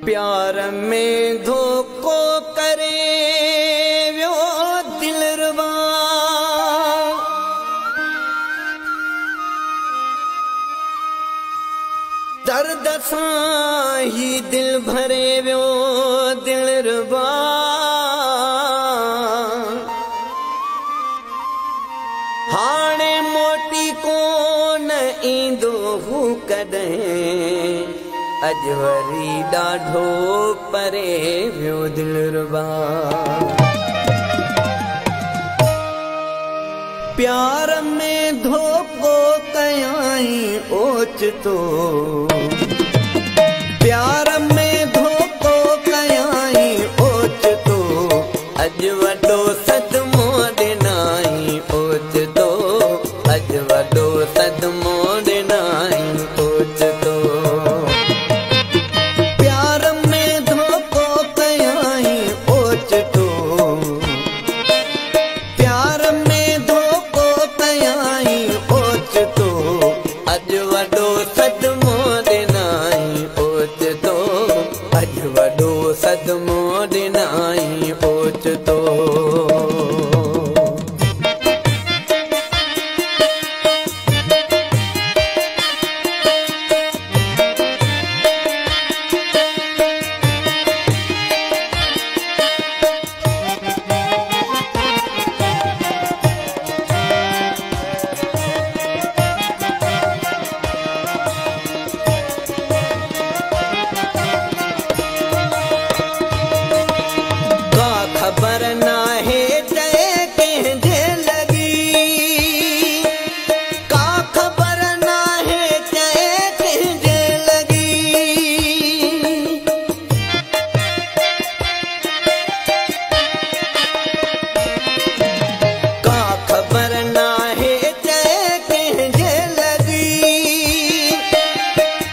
प्यार में धोखो करे व्यो दिलरुबा, दर्द सां ही दिल भरे व्यो दिलरुबा। हाणे मोटी कोन ईंदो हू कॾहिं, अॼु वरी ॾाढो परे वियो दिलरुबा। प्यार में धोखो कयाई ओचितो, प्यार में धोखो कयाई ओचितो, अॼु वॾो सदमो ॾिनाई ओचितो, अॼु वॾो सदमो ॾिनाई ओचितो। सदमो ॾिनाई ओचितो। खबर नाहे तय कंहिंजे लॻी, का ख़बर नाहे तय कंहिंजे लॻी। का ख़बर नाहे तय कंहिंजे लॻी,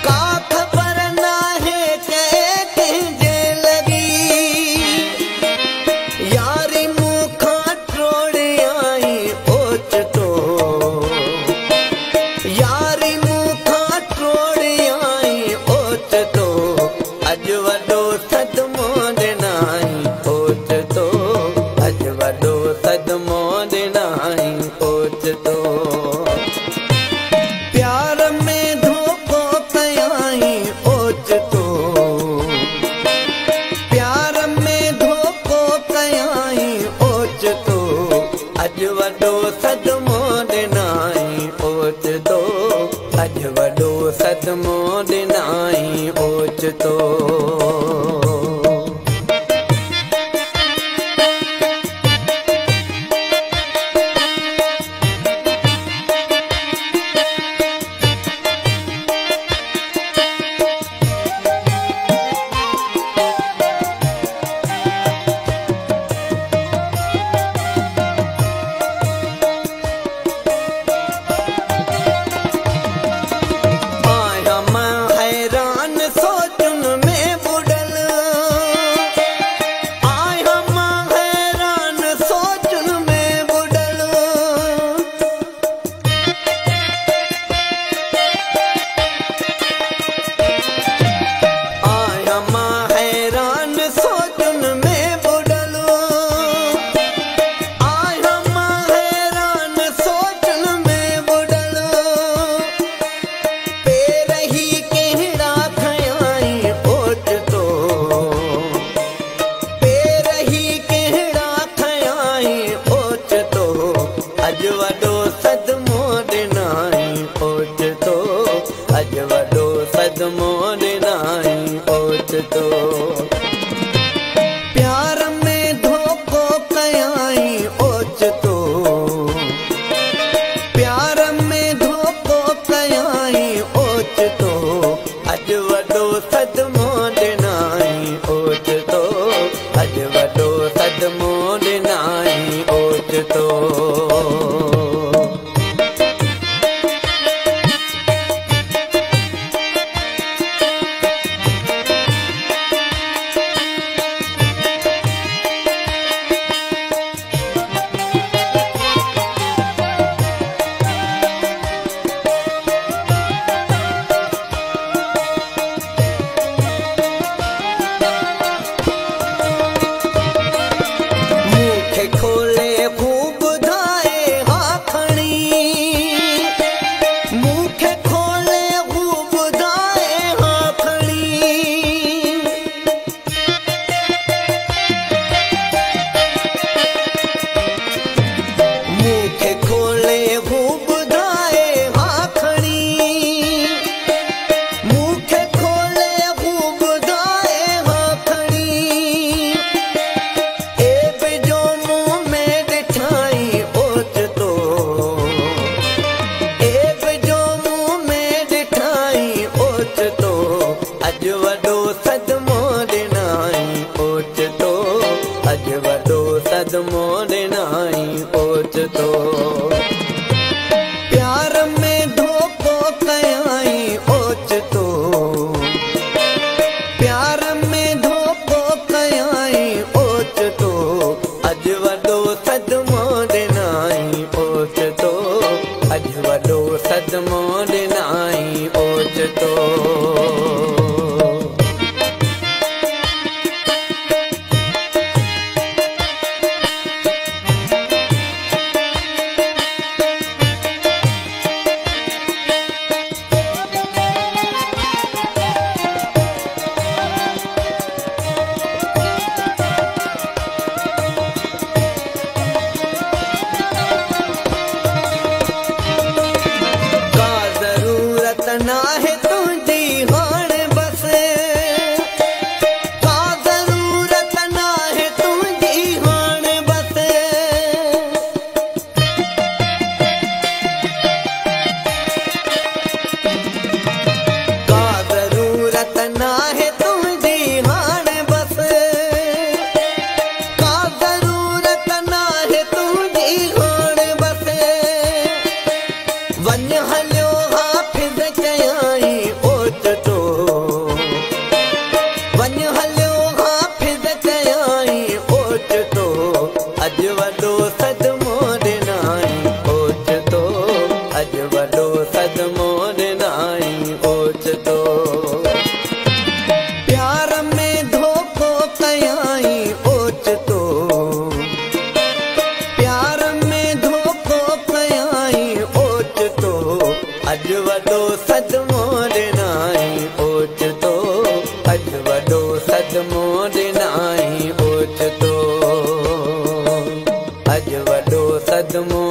का ख़बर नाहे तय कंहिंजे लॻी। यारी मुखां टोड़े आई ओचितो, यारी मुखां टोड़े आई ओचितो, अॼु वॾो सदमो ॾिनाई ओचितो, अॼु वॾो सदमो ॾिनाई ओचितो। प्यार में धोखो कयाई ओचितो, प्यार में धोखो कयाई ओचितो, अॼु वॾो सदमो ॾिनाई ओचितो, अॼु वॾो सदमो ॾिनाई ओचितो। अॼु वॾो सदमो ॾिनाई ओचितो, अॼु वॾो सदमो ॾिनाई ओचितो। प्यार में धोखो कयाई ओचितो, प्यार में धोखो कयाई ओचितो, अॼु वॾो सदमो ॾिनाई ओचितो, अॼु वॾो सदमो ॾिनाई ओचितो। ओचितो ना है तुझी हाण बस का जरूरत ना है तुझी हाण बस का जरूरत ना है तुझी हाण बस का जरूरत ना है तुझी हाण बस वन हलियो हाफिज़ चयाई ओचितो वन हलियो हाफिज़ चयाई ओचितो अॼु वॾो सदमो ॾिनाई ओचितो अॼु वॾो सदमो ॾिनाई ओचितो प्यार में धोखो कयाई ओचितो प्यार में धोखो कयाई ओचितो अॼु वॾो सदमो ॾिनाई ओचितो अॼु वॾो सदमो ॾिनाई ओचितो अॼु वॾो सदमो